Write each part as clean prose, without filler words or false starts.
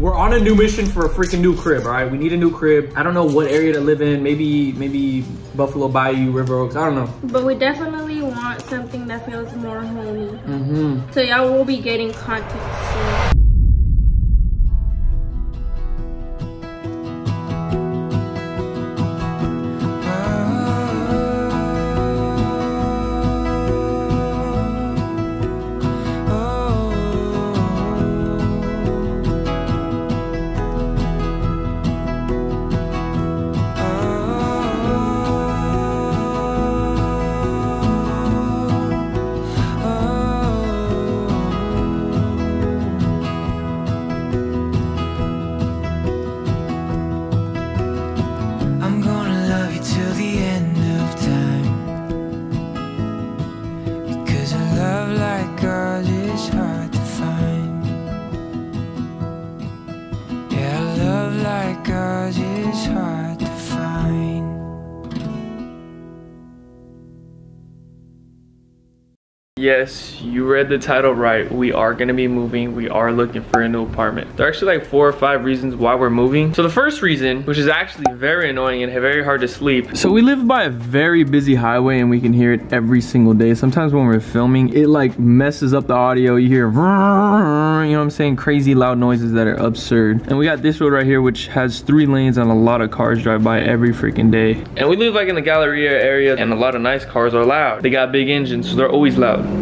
We're on a new mission for a freaking new crib, all right? We need a new crib. I don't know what area to live in. Maybe Buffalo Bayou, River Oaks, I don't know. But we definitely want something that feels more homey. So y'all will be getting content soon. Yes, you read the title right. We are gonna be moving. We are looking for a new apartment. There are actually like 4 or 5 reasons why we're moving. So the first reason, which is actually very annoying and very hard to sleep. So we live by a very busy highway and we can hear it every single day. Sometimes when we're filming, it like messes up the audio. You hear, you know what I'm saying? Crazy loud noises that are absurd. And we got this road right here, which has 3 lanes and a lot of cars drive by every freaking day. And we live like in the Galleria area and a lot of nice cars are loud. They got big engines, so they're always loud.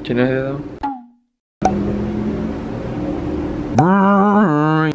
Can you hear that though?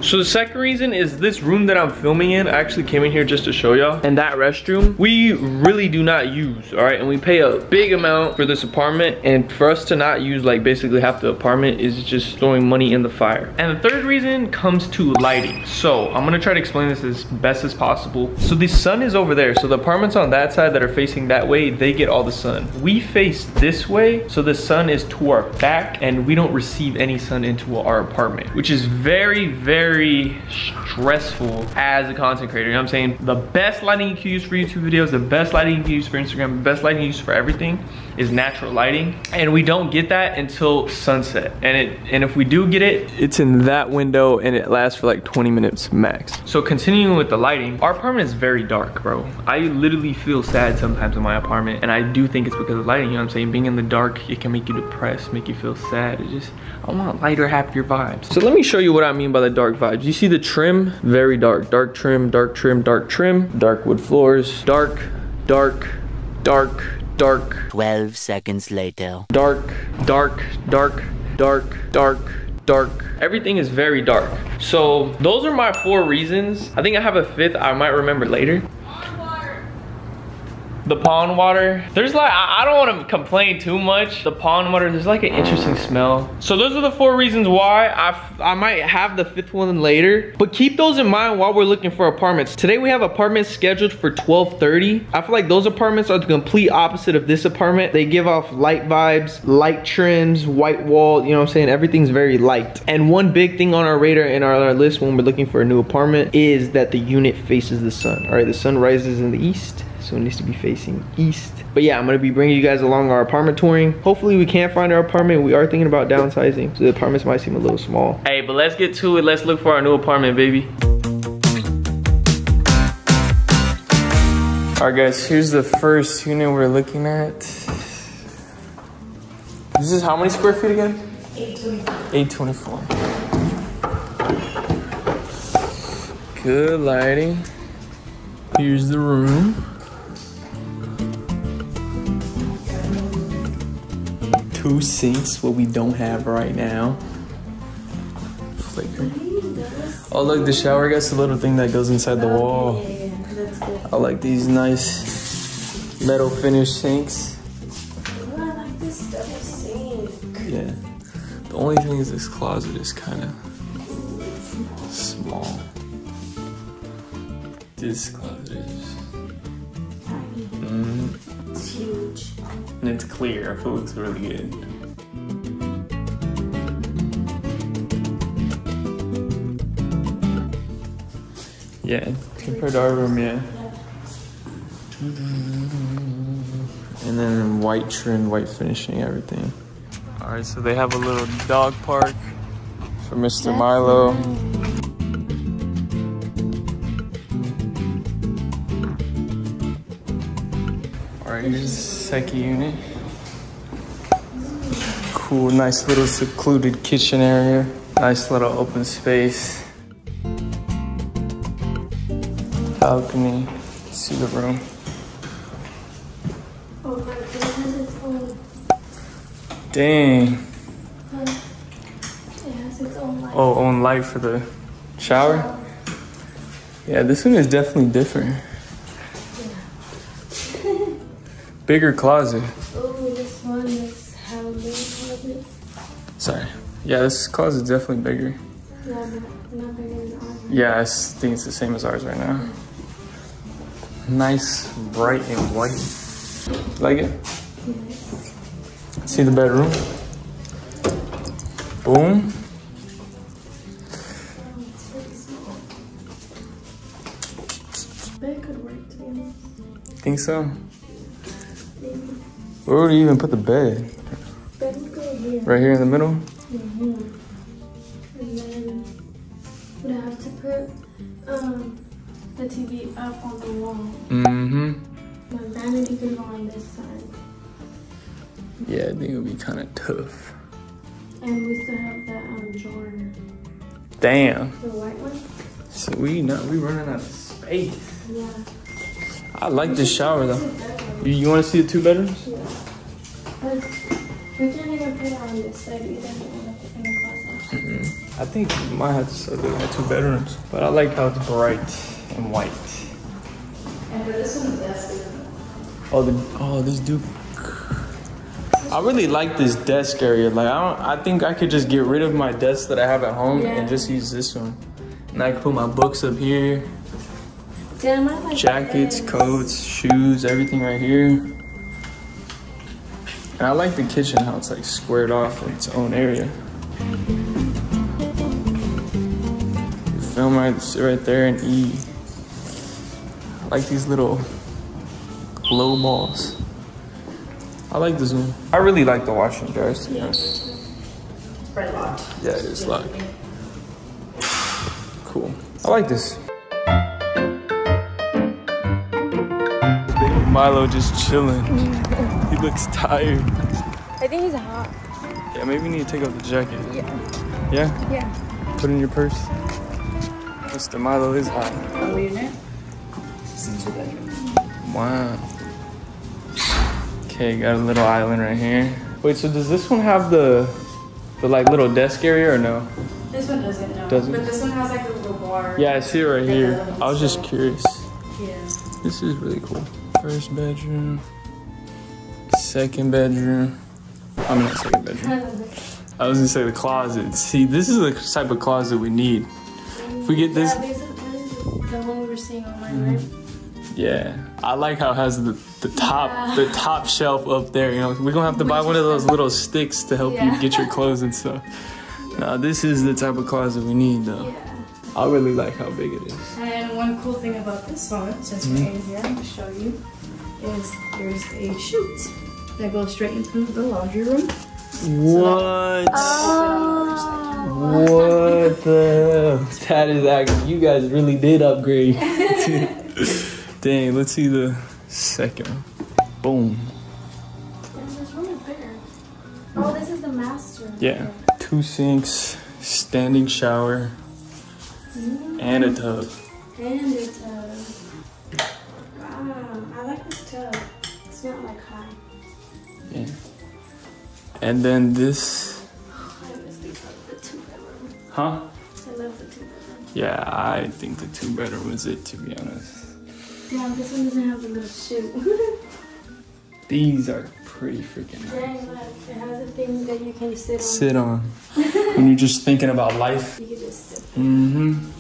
So the second reason is this room that I'm filming in. I actually came in here just to show y'all. And that restroom, we really do not use, all right? And we pay a big amount for this apartment. And for us to not use like basically half the apartment is just throwing money in the fire. And the third reason comes to lighting. So I'm gonna try to explain this as best as possible. So the sun is over there. So the apartments on that side that are facing that way, they get all the sun. We face this way, so the sun is to our back and we don't receive any sun into our apartment, which is very, very stressful as a content creator. You know what I'm saying? The best lighting you can use for YouTube videos, the best lighting you can use for Instagram, the best lighting you can use for everything is natural lighting. And we don't get that until sunset. And if we do get it, it's in that window and it lasts for like 20 minutes max. So continuing with the lighting, our apartment is very dark, bro. I literally feel sad sometimes in my apartment. And I do think it's because of lighting, you know what I'm saying? Being in the dark, it can make you depressed, make you feel sad. It just, I want lighter, happier vibes. So let me show you what I mean by the dark vibes. You see the trim? Very dark. Dark trim, dark trim, dark trim. Dark wood floors. Dark, dark, dark, dark. 12 seconds later. Dark, dark, dark, dark, dark, dark. Everything is very dark. So those are my 4 reasons. I think I have a 5th I might remember later. The pond water, there's like, I don't want to complain too much. The pond water, there's like an interesting smell. So those are the 4 reasons why I might have the 5th one later, but keep those in mind while we're looking for apartments. Today we have apartments scheduled for 12:30. I feel like those apartments are the complete opposite of this apartment. They give off light vibes, light trims, white wall, you know what I'm saying? Everything's very light. And one big thing on our radar and our list when we're looking for a new apartment is that the unit faces the sun. All right, the sun rises in the east, so it needs to be facing east. But yeah, I'm gonna be bringing you guys along our apartment touring. Hopefully we can find our apartment. We are thinking about downsizing, so the apartments might seem a little small. Hey, but let's get to it. Let's look for our new apartment, baby. All right, guys, here's the first unit we're looking at. This is how many square feet again? 824. 824. Good lighting. Here's the room. 2 sinks, what we don't have right now. Flickering. Oh look, the shower gets a little thing that goes inside the wall. I like these nice metal finish sinks. I like this double sink. Yeah. The only thing is this closet is kind of small. This closet is. It's huge. And it's clear. I feel it looks really good. Yeah, compared to our room, yeah. And then white trim, white finishing, everything. All right, so they have a little dog park. for Mr. Milo. Alright, here's the second unit. Cool, nice little secluded kitchen area. Nice little open space. Balcony. See the room. Oh my goodness, Dang. it has its own light. Oh, own light for the shower? Yeah, this one is definitely different. Bigger closet. Oh, this one is how big closet. Sorry. Yeah, this closet's definitely bigger. Yeah, but not bigger than ours. Yeah, I think it's the same as ours right now. Nice, bright and white. Like it? Yes. See the bedroom? Boom. It's pretty small. Bed could work, to be honest. Think so? Maybe. Where would you even put the bed? Bed would go here. Right here in the middle? And then would I have to put the TV up on the wall. Mm-hmm. My vanity can go on this side. Yeah, I think it would be kind of tough. And we still have that drawer. Damn. The white one? So we running out of space. Yeah. I like this shower though. You want to see the two bedrooms? Yeah. But we can't even put it on this side either. In the closet. I think we might have to start doing the two bedrooms. But I like how it's bright and white. And for this one, that's This dude. I really like this desk area. Like I think I could just get rid of my desk that I have at home and just use this one. And I can put my books up here. Damn, I like Jackets, this. coats, shoes, everything right here. And I like the kitchen, how it's like squared off in its own area. You film right, sit right there and eat. I like these little glow balls. I like this one. I really like the washing dryers, to be honest. It's pretty locked. Yeah, it is locked. Cool. I like this. Milo just chilling. He looks tired. I think he's hot. Yeah, maybe we need to take off the jacket. Yeah. Yeah? Yeah. Put it in your purse. Mr. Milo is hot. One unit. This is 2 bedrooms. Wow. Okay, got a little island right here. Wait, so does this one have the like little desk area or no? This one doesn't, no. Doesn't? But this one has like a little bar. Yeah, I see it right here. I was just curious. Yeah. This is really cool. First bedroom. Second bedroom. I mean, not second bedroom. I was gonna say the closet. See, this is the type of closet we need. If we get this. Yeah, this is the one we were seeing online, right? Yeah, I like how it has the top shelf up there. You know, we're gonna have to buy one of those little sticks to help you get your clothes and stuff. Now, this is the type of closet we need, though. Yeah. I really like how big it is. And one cool thing about this one, since we're in here, I'm gonna show you, is there's a chute that goes straight into the laundry room. What? What the? That is actually, you guys really did upgrade. Dang, let's see the second one. Boom. This room is bigger. Oh, this is the master. Yeah, 2 sinks, standing shower, and a tub. And a tub. Wow, I like this tub. It's not like high. Yeah. And then this. I miss the 2-bedroom. Huh? I love the 2-bedroom. Yeah, I think the 2-bedroom is it, to be honest. Damn, this one doesn't have the little chute. These are pretty freaking nice. Dang, look, it has a thing that you can sit on. Sit on. When you're just thinking about life. You can just sit. Mm-hmm.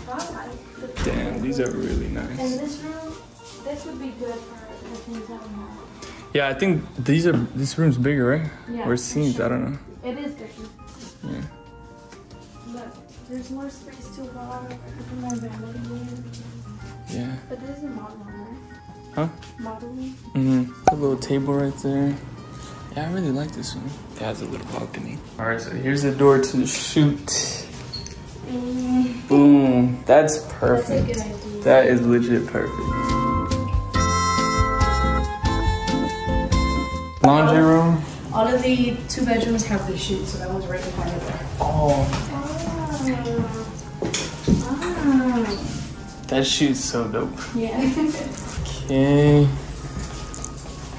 I like the Damn, these are really And nice. this room, this would be good for the things I have. Yeah, I think this room's bigger, right? Yeah, Or it seems, I don't know. It is bigger. Yeah. Look, there's more space to walk. I can put my vanity here. Yeah. But this is a model room, right? Huh? Model room. Mm-hmm. A little table right there. Yeah, I really like this one. It has a little balcony. All right, so here's the door to the chute. Boom. That's perfect. That's a good idea. That is legit perfect. Laundry room. All of the 2 bedrooms have the chute, so that one's right behind it there. Oh, that chute's so dope. Yeah. Okay.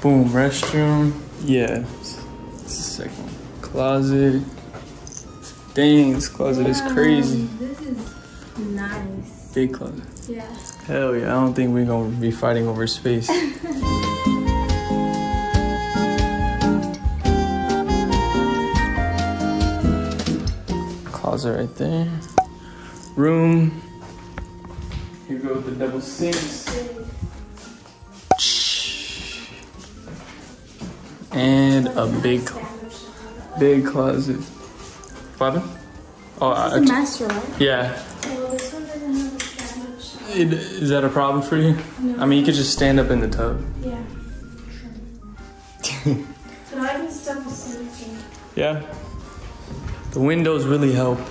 Boom, restroom. Yeah. It's the second one. Closet. Dang, this closet is crazy. This is nice. Big closet. Yeah. Hell yeah, I don't think we're gonna be fighting over space. Closet right there. Room. Here goes the double sinks. And a big closet. Father? Oh, It's a master, right? yeah. Well, this one doesn't have a stand-up shower. Is that a problem for you? No. I mean, you could just stand up in the tub. Yeah. But I can stop sleeping. Yeah. The windows really help. It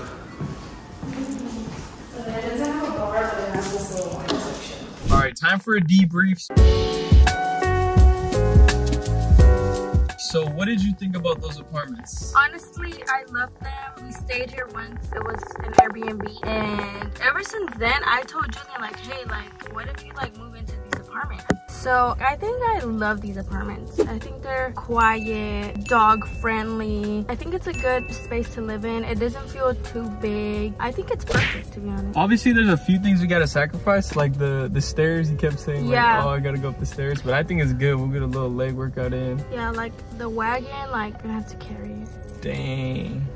doesn't have a bar, but it has this little wine section. All right, time for a debrief. So what did you think about those apartments? Honestly, I love them. We stayed here once. It was an Airbnb. And ever since then, I told Julian, like, hey, like, what if you, like, move into these apartments? So I think I love these apartments. I think they're quiet, dog friendly. I think it's a good space to live in. It doesn't feel too big. I think it's perfect, to be honest. Obviously, there's a few things we gotta sacrifice, like the stairs. You kept saying, like, Yeah. oh, I gotta go up the stairs. But I think it's good. We'll get a little leg workout in. Yeah, like the wagon, like, gonna have to carry it. Dang.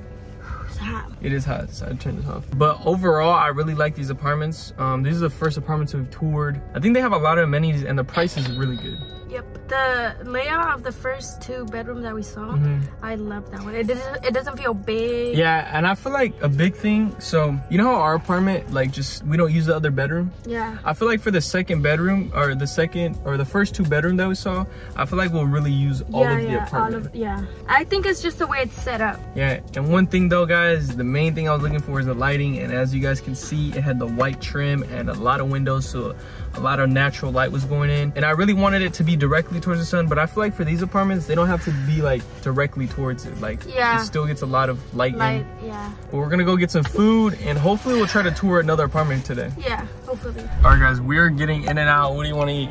It's hot. It is hot, so I turned this off. But overall, I really like these apartments. These are the first apartments we've toured. I think they have a lot of amenities and the price is really good. Yep, the layout of the first 2 bedrooms that we saw, I love that one. It doesn't feel big. Yeah, and I feel like a big thing, so you know how our apartment, like, just we don't use the other bedroom? Yeah. I feel like for the second bedroom, or the first 2 bedroom that we saw, I feel like we'll really use all of the apartment. I think it's just the way it's set up. Yeah, and one thing though, guys, the main thing I was looking for is the lighting, and as you guys can see, it had the white trim and a lot of windows, so a lot of natural light was going in. And I really wanted it to be directly towards the sun, but I feel like for these apartments, they don't have to be like directly towards it. Like, it still gets a lot of light in. Yeah. But we're gonna go get some food, and hopefully we'll try to tour another apartment today. Yeah, hopefully. All right, guys, we're getting in and out. What do you want to eat?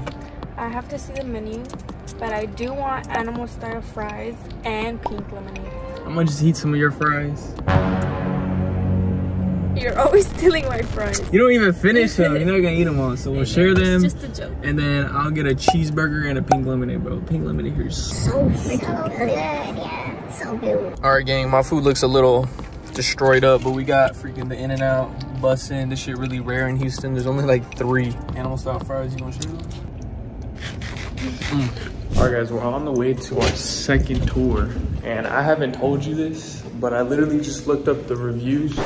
I have to see the menu, but I do want animal style fries and pink lemonade. I'm gonna just eat some of your fries. You're always stealing my fries. You don't even finish them. You're not gonna eat them all. So we'll share them. It's just a joke. And then I'll get a cheeseburger and a pink lemonade, bro. Pink lemonade here is so good. Yeah, so good. All right, gang, my food looks a little destroyed up, but we got freaking the In-N-Out bussin'. This shit really rare in Houston. There's only like 3 animal style fries. You gonna share them? All right, guys, we're on the way to our second tour. And I haven't told you this, but I literally just looked up the reviews.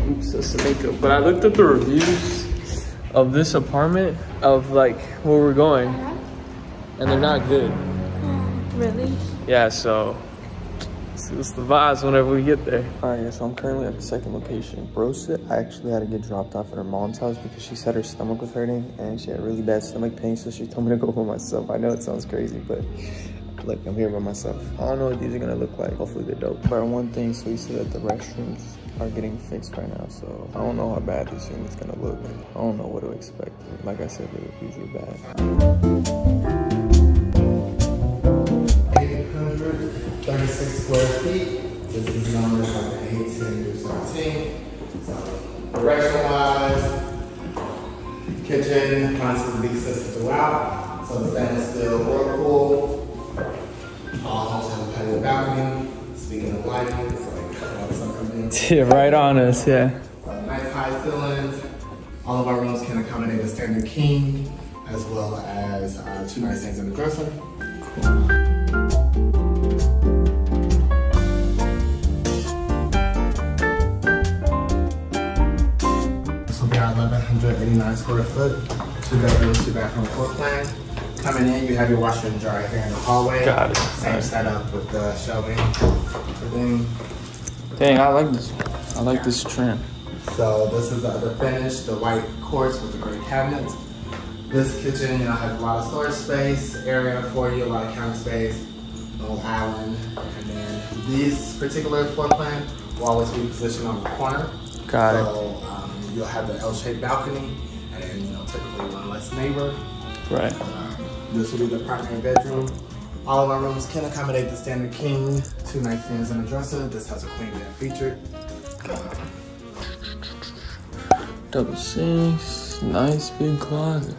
Oops, that's the makeup. But I looked up the reviews of this apartment, of like where we're going, and they're not good. Really? Yeah, so it's the vibes whenever we get there. All right, so I'm currently at the second location. Rosa actually had to get dropped off at her mom's house because she said her stomach was hurting and she had really bad stomach pain, so she told me to go by myself. I know it sounds crazy, but look, I'm here by myself. I don't know what these are gonna look like. Hopefully they're dope. But one thing, so he said that the restrooms are getting fixed right now, so I don't know how bad this unit's gonna look. I don't know what to expect. Like I said, the reviews were bad. 36 square feet. This is numbers like 8, 10 through 17. So, direction-wise, kitchen, constant leak system throughout. So, the stainless steel whirlpool. All homes have a patio balcony. Speaking of lighting, it's like the sun coming in. Yeah, right on us, yeah. So, nice high ceilings. All of our rooms can accommodate a standard king, as well as 2 nightstands in the dresser. Cool. So we got 1,189 square foot, 2 bedrooms, 2 bathroom floor plan. Coming in, you have your washer and dryer here in the hallway. Got it. Same setup with the shelving, everything. Dang, I like this. I like this trim. So this is the finish, the white quartz with the great cabinets. This kitchen, has a lot of storage space, area for you, a lot of counter space, little island. And then this particular floor plan will always be positioned on the corner. Got it. So you'll have the L-shaped balcony, and then typically one less neighbor. Right. This will be the primary bedroom. All of our rooms can accommodate the standard king, 2 nightstands and a dresser. This has a queen bed featured. Double sinks, nice big closet.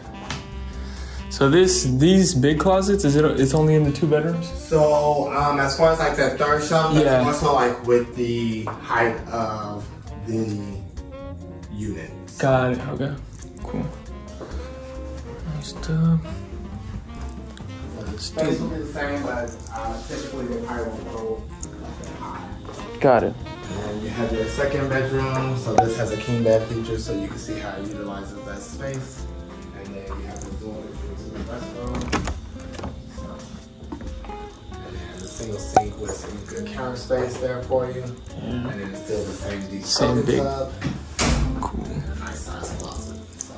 So these big closets, it's only in the 2 bedrooms? So as far as like that third shelf, that's more so like with the height of the unit. Got it, okay, cool. Nice tub. Space will be the same, but typically they probably won't go that high. Got it. And you have your second bedroom, so this has a king bed feature, so you can see how it utilizes that space. And then you have the door to the restroom. And then the single sink with some good counter space there for you. Yeah. And then it's still the same deep big tub. Cool. And a nice size closet. So.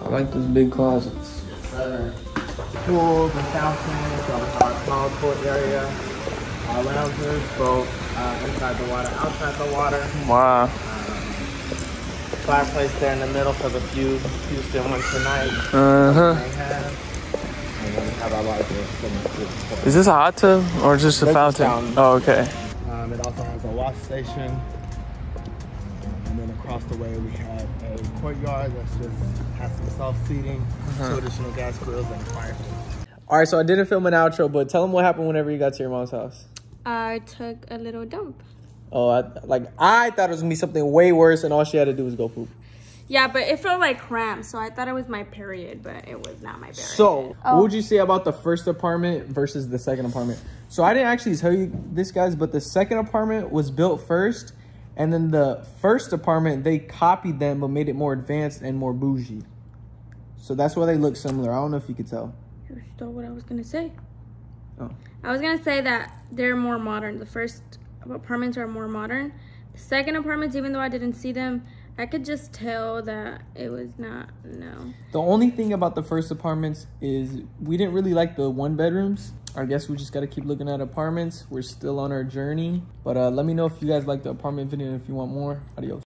I like those big closets. Yes, sir. Pool, the fountain, so our small pool area. Our loungers, both inside the water, outside the water. Wow. Fireplace there in the middle for the few Houston winter nights. Uh-huh. And then we have our larger swimming pool. Is this a hot tub or just a This is fountain? fountain. Oh, okay. It also has a wash station. And then across the way we have a courtyard that's just has some self-seating, 2 additional gas grills, and a fire. All right, so I didn't film an outro, but tell them what happened whenever you got to your mom's house. I took a little dump. Oh, I thought it was gonna be something way worse, and all she had to do was go poop. Yeah, but it felt like cramps, so I thought it was my period, but it was not my period. So, what would you say about the first apartment versus the second apartment? So I didn't actually tell you this, guys, but the second apartment was built first, and then the first apartment, they copied them but made it more advanced and more bougie. So that's why they look similar. I don't know if you could tell. You stole what I was gonna say. Oh. I was gonna say that they're more modern. The first apartments are more modern. The second apartments, even though I didn't see them, I could just tell that it was not, no. The only thing about the first apartments is we didn't really like the 1 bedrooms. I guess we just got to keep looking at apartments. We're still on our journey. But let me know if you guys like the apartment video and if you want more. Adios.